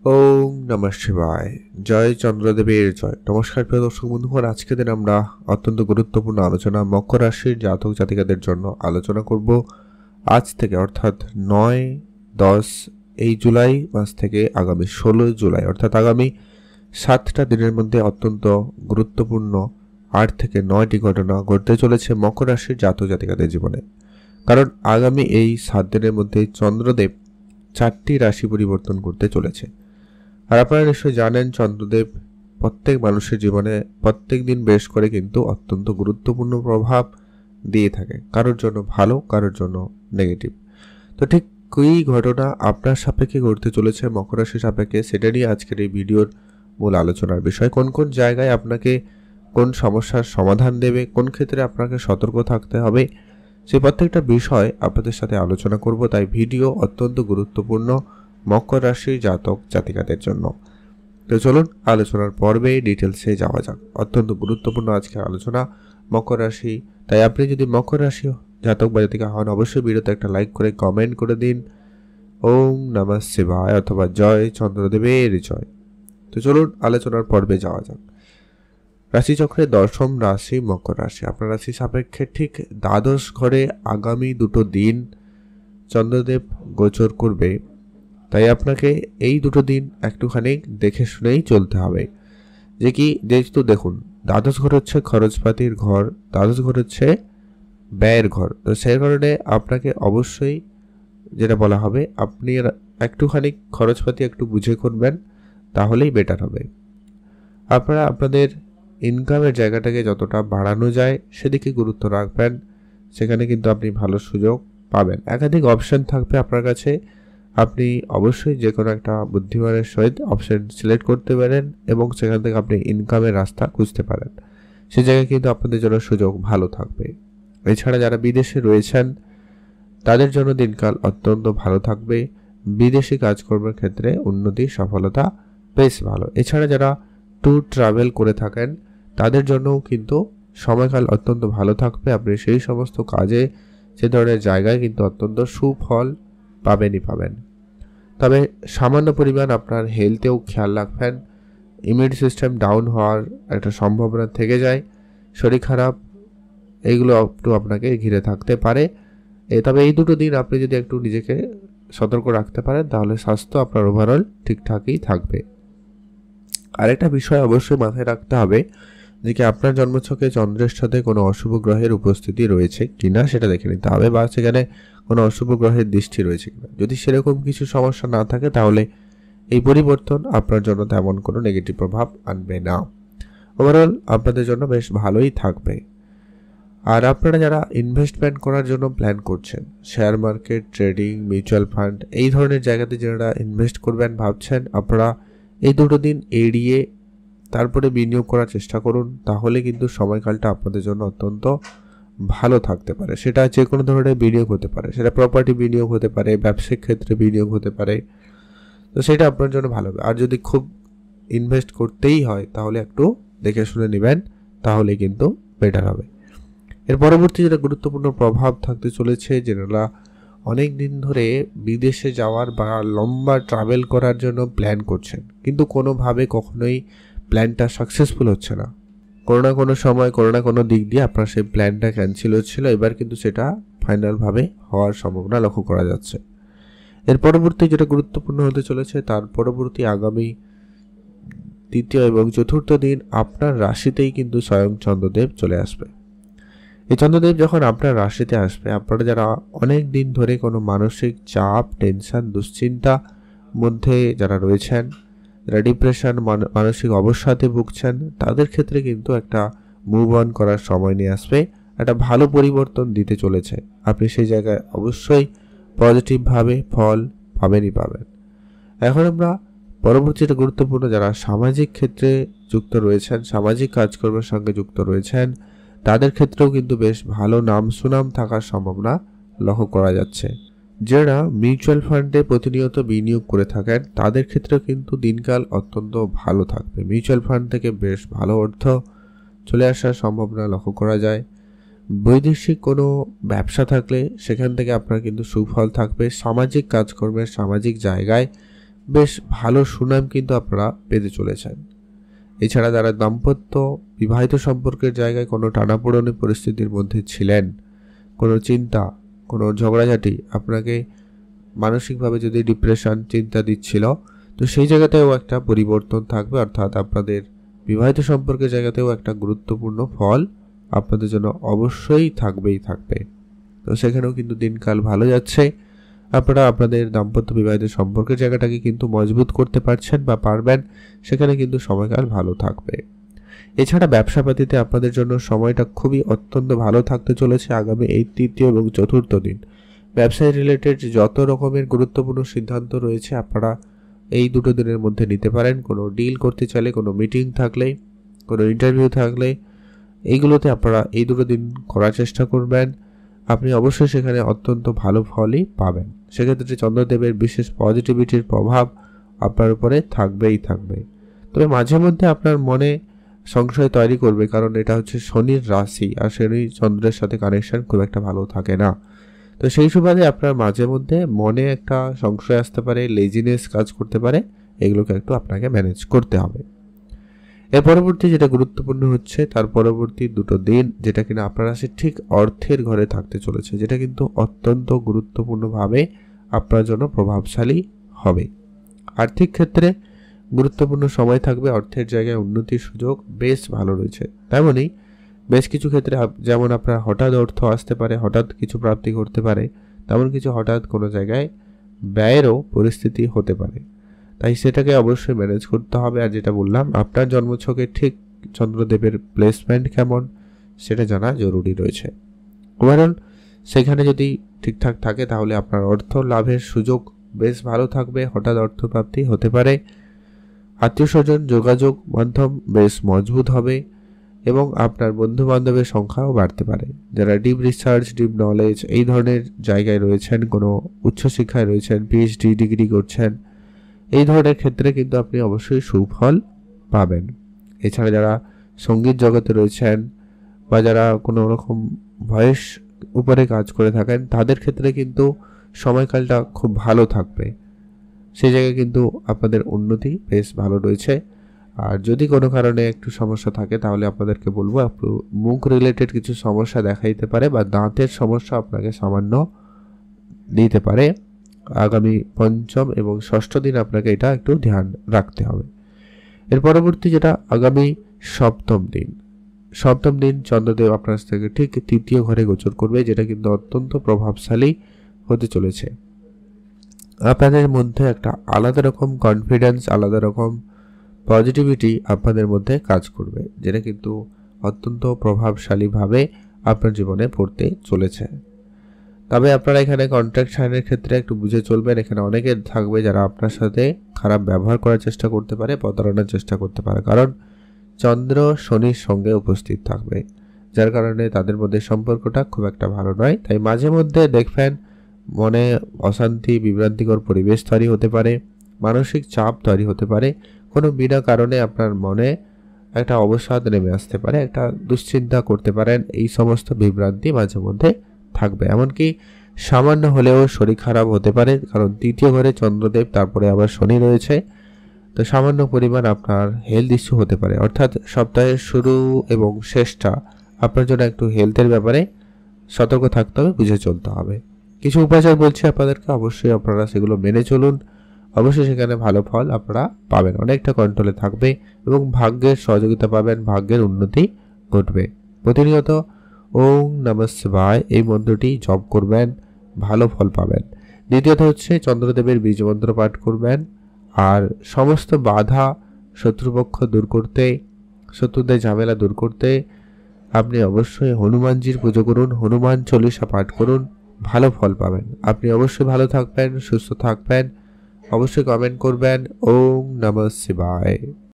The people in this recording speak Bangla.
ওম নমঃ শিবায়। জয় চন্দ্রদেবের জয়। নমস্কার প্রিয় দর্শক বন্ধুগণ, আজকের দিন আমরা অত্যন্ত গুরুত্বপূর্ণ আলোচনা মকর রাশির জাতক জাতিকাদের জন্য আলোচনা করব। আজ থেকে অর্থাৎ 9-10 এই জুলাই মাস থেকে আগামী 16 জুলাই অর্থাৎ আগামী 7টা দিনের মধ্যে অত্যন্ত গুরুত্বপূর্ণ 8 থেকে 9টি ঘটনা ঘটতে চলেছে মকর রাশির জাতক জাতিকাদের জীবনে। কারণ আগামী এই 7 দিনের মধ্যে চন্দ্রদেব 4টি রাশি পরিবর্তন করতে চলেছে। আর আপনারা নিশ্চয়ই জানেন, চন্দ্রদেব প্রত্যেক মানুষের জীবনে প্রত্যেক দিন বেশ করে কিন্তু অত্যন্ত গুরুত্বপূর্ণ প্রভাব দিয়ে থাকে, কারোর জন্য ভালো, কারোর জন্য নেগেটিভ। তো ঠিক কী ঘটনা আপনার সাপেক্ষে ঘটতে চলেছে মকর রাশি সাপেক্ষে, সেটা নিয়ে আজকের এই ভিডিওর মূল আলোচনার বিষয়। কোন কোন জায়গায় আপনাকে কোন সমস্যার সমাধান দেবে, কোন ক্ষেত্রে আপনাকে সতর্ক থাকতে হবে, সেই প্রত্যেকটা বিষয় আপনাদের সাথে আলোচনা করব। তাই ভিডিও অত্যন্ত গুরুত্বপূর্ণ মকর রাশির জাতক জাতিকাদের জন্য। তো চলুন আলোচনার পর্বে ডিটেলসে যাওয়া যাক। অত্যন্ত গুরুত্বপূর্ণ আজকের আলোচনা মকর রাশি। তাই আপনি যদি মকর রাশি জাতক বা জাতিকা হন, অবশ্যই ভিডিওতে একটা লাইক করে কমেন্ট করে দিন ওম নমঃ শিবায় অথবা জয় চন্দ্রদেবের জয়। তো চলুন আলোচনার পর্বে যাওয়া যাক। রাশিচক্রের 10ম রাশি মকর রাশি। আপনার রাশি সাপেক্ষে ঠিক দ্বাদশ ঘরে আগামী 2 দিন চন্দ্রদেব গোচর করবে। তাই আপনাকে এই 2 দিন একটুখানি দেখে শুনেই চলতে হবে। যেহেতু দেখুন, দ্বাদশ ঘর হচ্ছে খরচপাতির ঘর, দ্বাদশ ঘর হচ্ছে ব্যয়ের ঘর। তো সেই কারণে আপনাকে অবশ্যই যেটা বলা হবে, আপনি একটুখানি খরচপাতি একটু বুঝে করবেন, তাহলেই বেটার হবে। আপনারা আপনাদের ইনকামের জায়গাটাকে যতটা বাড়ানো যায় সেদিকে গুরুত্ব রাখবেন, সেখানে কিন্তু আপনি ভালো সুযোগ পাবেন। একাধিক অপশন থাকবে আপনার কাছে, আপনি অবশ্যই যে কোনো একটা বুদ্ধিমানের সহিত অপশন সিলেক্ট করতে পারেন এবং সেখান থেকে আপনি ইনকামের রাস্তা খুঁজতে পারেন। সে জায়গায় কিন্তু আপনাদের জন্য সুযোগ ভালো থাকবে। এছাড়া যারা বিদেশে রয়েছেন তাদের জন্য দিনকাল অত্যন্ত ভালো থাকবে। বিদেশি কাজকর্মের ক্ষেত্রে উন্নতি সফলতা বেশ ভালো। এছাড়া যারা ট্যুর ট্রাভেল করে থাকেন তাদের জন্যও কিন্তু সময়কাল অত্যন্ত ভালো থাকবে। আপনি সেই সমস্ত কাজে, সে ধরনের জায়গায় কিন্তু অত্যন্ত সুফল পাবেনই পাবেন। তবে সামান্য পরিমাণ আপনার হেলথেও খেয়াল রাখবেন। ইমিউনিটি সিস্টেম ডাউন হওয়ার একটা সম্ভাবনা থেকে যায়, শরীর খারাপ, এইগুলো একটু আপনাকে ঘিরে থাকতে পারে। তবে এই 2 দিন আপনি যদি একটু নিজেকে সতর্ক রাখতে পারেন তাহলে স্বাস্থ্য আপনার ওভারঅল ঠিকঠাকই থাকবে। আরেকটা বিষয় অবশ্যই মাথায় রাখতে হবে যে কি আপনার জন্মছকে চন্দ্রের সাথে কোনো অশুভ গ্রহের উপস্থিতি রয়েছে কিনা সেটা দেখে নিতে হবে, বা সেখানে কোনো অশুভ গ্রহের দৃষ্টি রয়েছে কিনা। যদি সেরকম কিছু সমস্যা না থাকে তাহলে এই পরিবর্তন আপনার জন্য তেমন কোনো নেগেটিভ প্রভাব আনবে না। ওভারঅল আপনাদের জন্য বেশ ভালোই থাকবে। আর আপনারা যারা ইনভেস্টমেন্ট করার জন্য প্ল্যান করছেন, share market, trading, mutual fund, এই ধরনের জায়গাতে যারা ইনভেস্ট করবেন ভাবছেন, আপনারা এই 2 দিন এড়িয়ে তারপরে বিনিয়োগ করার চেষ্টা করুন। তাহলে কিন্তু সময়কালটা আপনাদের জন্য অত্যন্ত ভালো থাকতে পারে। সেটা যে কোনো ধরনের বিনিয়োগ হতে পারে, সেটা প্রপার্টি বিনিয়োগ হতে পারে, ব্যবসায়িক ক্ষেত্রে বিনিয়োগ হতে পারে। তো সেটা আপনার জন্য ভালো হবে। আর যদি খুব ইনভেস্ট করতেই হয় তাহলে একটু দেখে শুনে নেবেন, তাহলে কিন্তু বেটার হবে। এর পরবর্তী যেটা গুরুত্বপূর্ণ প্রভাব থাকতে চলেছে, যেটা অনেক দিন ধরে বিদেশে যাওয়ার বা লম্বা ট্রাভেল করার জন্য প্ল্যান করছেন, কিন্তু কোনোভাবে কখনোই প্ল্যানটা সাকসেসফুল হচ্ছে না। কোনো না কোনো সময়, কোনো না কোনো দিক দিয়ে আপনার সেই প্ল্যানটা ক্যান্সেল হচ্ছিল, এবার কিন্তু সেটা ফাইনালভাবে হওয়ার সম্ভাবনা লক্ষ্য করা যাচ্ছে। এর পরবর্তী যেটা গুরুত্বপূর্ণ হতে চলেছে, তার পরবর্তী আগামী 3য় এবং 4র্থ দিন আপনার রাশিতেই কিন্তু স্বয়ং চন্দ্রদেব চলে আসবে। এই চন্দ্রদেব যখন আপনার রাশিতে আসবে, আপনারা যারা অনেক দিন ধরে কোনো মানসিক চাপ, টেনশন, দুশ্চিন্তা মধ্যে যারা রয়েছেন, যারা ডিপ্রেশন, মানসিক অবসাদে ভুগছেন, তাদের ক্ষেত্রে কিন্তু একটা মুভ অন করার সময় নিয়ে আসবে, একটা ভালো পরিবর্তন দিতে চলেছে। আপনি সেই জায়গায় অবশ্যই পজিটিভভাবে ফল পাবেনই পাবেন। এখন আমরা পরবর্তীতে গুরুত্বপূর্ণ যারা সামাজিক ক্ষেত্রে যুক্ত রয়েছেন, সামাজিক কাজকর্মের সঙ্গে যুক্ত রয়েছেন, তাদের ক্ষেত্রেও কিন্তু বেশ ভালো নাম সুনাম থাকার সম্ভাবনা লক্ষ্য করা যাচ্ছে। যারা মিউচুয়াল ফান্ডে প্রতিনিয়ত বিনিয়োগ করে থাকেন তাদের ক্ষেত্রেও কিন্তু দিনকাল অত্যন্ত ভালো থাকবে। মিউচুয়াল ফান্ড থেকে বেশ ভালো অর্থ চলে আসার সম্ভাবনা লক্ষ্য করা যায়। বৈদেশিক কোনো ব্যবসা থাকলে সেখান থেকে আপনার কিন্তু সুফল থাকবে। সামাজিক কাজকর্মের, সামাজিক জায়গায় বেশ ভালো সুনাম কিন্তু আপনারা পেতে চলেছেন। এছাড়া যারা দাম্পত্য বিবাহিত সম্পর্কের জায়গায় কোনো টানাপোড়েন পরিস্থিতির মধ্যে ছিলেন, কোনো চিন্তা, কোনো ঝগড়াঝাটি আপনাকে মানসিকভাবে যদি ডিপ্রেশন চিন্তা দিচ্ছিল, তো সেই জায়গাতেও একটা পরিবর্তন থাকবে, অর্থাৎ আপনাদের বিবাহিত সম্পর্কের জায়গাতেও একটা গুরুত্বপূর্ণ ফল আপনাদের জন্য অবশ্যই থাকবে। তো সেখানেও কিন্তু দিনকাল ভালো যাচ্ছে। আপনারা আপনাদের দাম্পত্য বিবাহিত সম্পর্কের জায়গাটাকে কিন্তু মজবুত করতে পারছেন বা পারবেন, সেখানে কিন্তু সময়কাল ভালো থাকবে। এছাড়া ব্যবসাপাতিতে আপনাদের জন্য সময়টা খুবই অত্যন্ত ভালো থাকতে চলেছে আগামী এই তৃতীয় এবং চতুর্থ দিন। ব্যবসায় রিলেটেড যত রকমের গুরুত্বপূর্ণ সিদ্ধান্ত রয়েছে আপনারা এই দুটো দিনের মধ্যে নিতে পারেন। কোনো ডিল করতে চাইলে, কোনো মিটিং থাকলে, কোনো ইন্টারভিউ থাকলে, এইগুলোতে আপনারা এই দুটো দিন করার চেষ্টা করবেন। আপনি অবশ্যই সেখানে অত্যন্ত ভালো ফলই পাবেন। সেক্ষেত্রে চন্দ্রদেবের বিশেষ পজিটিভিটির প্রভাব আপনার উপরে থাকবে। তবে মাঝে মধ্যে আপনার মনে সংশয় তৈরি করবে, কারণ এটা হচ্ছে শনির রাশি, আর শনি চন্দ্রের সাথে কানেকশন খুব একটা ভালো থাকে না। তো সেই সুবাদে আপনার মাঝে মধ্যে মনে একটা সংশয় আসতে পারে, লেজিনেস কাজ করতে পারে, এগুলোকে একটু আপনাকে ম্যানেজ করতে হবে। এর পরবর্তী যেটা গুরুত্বপূর্ণ হচ্ছে, তার পরবর্তী দুটো দিন যেটা কিনা আপনার রাশি ঠিক অর্থের ঘরে থাকতে চলেছে, যেটা কিন্তু অত্যন্ত গুরুত্বপূর্ণভাবে আপনার জন্য প্রভাবশালী হবে। আর্থিক ক্ষেত্রে গুরুত্বপূর্ণ সময় থাকবে, অর্থের জায়গায় উন্নতির সুযোগ বেশ ভালো রয়েছে। তেমনই বেশ কিছু ক্ষেত্রে যেমন আপনার হঠাৎ অর্থ আসতে পারে, হঠাৎ কিছু প্রাপ্তি ঘটতে পারে, তেমন কিছু হঠাৎ কোনো জায়গায় ব্যয়েরও পরিস্থিতি হতে পারে। তাই সেটাকে অবশ্যই ম্যানেজ করতে হবে। আর যেটা বললাম, আপনার জন্মছকে ঠিক চন্দ্রদেবের প্লেসমেন্ট কেমন সেটা জানা জরুরি রয়েছে। ওভারঅল সেখানে যদি ঠিকঠাক থাকে তাহলে আপনার অর্থ লাভের সুযোগ বেশ ভালো থাকবে, হঠাৎ অর্থপ্রাপ্তি হতে পারে, আত্মীয় স্বজন যোগাযোগ মাধ্যম বেশ মজবুত হবে এবং আপনার বন্ধু বান্ধবের সংখ্যাও বাড়তে পারে। যারা ডিপ রিসার্চ, ডিপ নলেজ এই ধরনের জায়গায় রয়েছেন, কোনো উচ্চশিক্ষায় রয়েছেন, পিএইচডি ডিগ্রি করছেন, এই ধরনের ক্ষেত্রে কিন্তু আপনি অবশ্যই সুফল পাবেন। এছাড়া যারা সঙ্গীত জগতে রয়েছেন বা যারা কোনো রকম ভয়েস উপরে কাজ করে থাকেন, তাদের ক্ষেত্রে কিন্তু সময়কালটা খুব ভালো থাকবে। সেই জায়গায় কিন্তু আপনাদের উন্নতি বেশ ভালো রয়েছে। আর যদি কোনো কারণে একটু সমস্যা থাকে তাহলে আপনাদেরকে বলবো, একটু মুখ রিলেটেড কিছু সমস্যা দেখা দিতে পারে বা দাঁতের সমস্যা আপনাকে সামান্য দিতে পারে। আগামী পঞ্চম এবং ষষ্ঠ দিন আপনাকে এটা একটু ধ্যান রাখতে হবে। এর পরবর্তী যেটা আগামী সপ্তম দিন চন্দ্রদেব আপনার থেকে ঠিক তৃতীয় ঘরে গোচর করবে, যেটা কিন্তু অত্যন্ত প্রভাবশালী হতে চলেছে। আপনাদের মধ্যে একটা আলাদা রকম কনফিডেন্স, আলাদা রকম পজিটিভিটি আপনাদের মধ্যে কাজ করবে, যেটা কিন্তু অত্যন্ত প্রভাবশালীভাবে আপনার জীবনে পড়তে চলেছে। তবে আপনারা এখানে কন্ট্রাক্ট সাইনের ক্ষেত্রে একটু বুঝে চলবেন। এখানে অনেকে থাকবে যারা আপনার সাথে খারাপ ব্যবহার করার চেষ্টা করতে পারে, প্রতারণার চেষ্টা করতে পারে, কারণ চন্দ্র শনির সঙ্গে উপস্থিত থাকবে, যার কারণে তাদের মধ্যে সম্পর্কটা খুব একটা ভালো নয়। তাই মাঝে মধ্যে দেখবেন মনে অশান্তি, বিভ্রান্তিকর পরিবেশ তৈরি হতে পারে, মানসিক চাপ তৈরি হতে পারে, কোনো বিনা কারণে আপনার মনে একটা অবসাদ নেমে আসতে পারে, একটা দুশ্চিন্তা করতে পারেন। এই সমস্ত বিভ্রান্তি মাঝে মধ্যে থাকবে। এমনকি সামান্য হলেও শরীর খারাপ হতে পারে, কারণ তৃতীয় ঘরে চন্দ্রদেব, তারপরে আবার শনি রয়েছে। তো সামান্য পরিমাণ আপনার হেলথ ইস্যু হতে পারে, অর্থাৎ সপ্তাহের শুরু এবং শেষটা আপনার জন্য একটু হেলথের ব্যাপারে সতর্ক থাকতে হবে, বুঝে চলতে হবে। কিছু উপাচার বলছি আপনাদেরকে, অবশ্যই আপনারা সেগুলো মেনে চলুন। অবশ্যই সেখানে ভালো ফল আপনারা পাবেন, অনেকটা কন্ট্রোলে থাকবে এবং ভাগ্যের সহযোগিতা পাবেন, ভাগ্যের উন্নতি ঘটবে। প্রতিনিয়ত ওম নমঃ শিবায় এই মন্ত্রটি জপ করবেন, ভালো ফল পাবেন। দ্বিতীয়ত হচ্ছে চন্দ্রদেবের বীজ মন্ত্র পাঠ করবেন। আর সমস্ত বাধা, শত্রুপক্ষ দূর করতে, শত্রুদের ঝামেলা দূর করতে আপনি অবশ্যই হনুমানজির পুজো করুন, হনুমান চল্লিশা পাঠ করুন, ভালো ফল পাবেন। আপনি অবশ্যই ভালো থাকবেন, সুস্থ থাকবেন। অবশ্যই কমেন্ট করবেন ওম নমঃ শিবায়।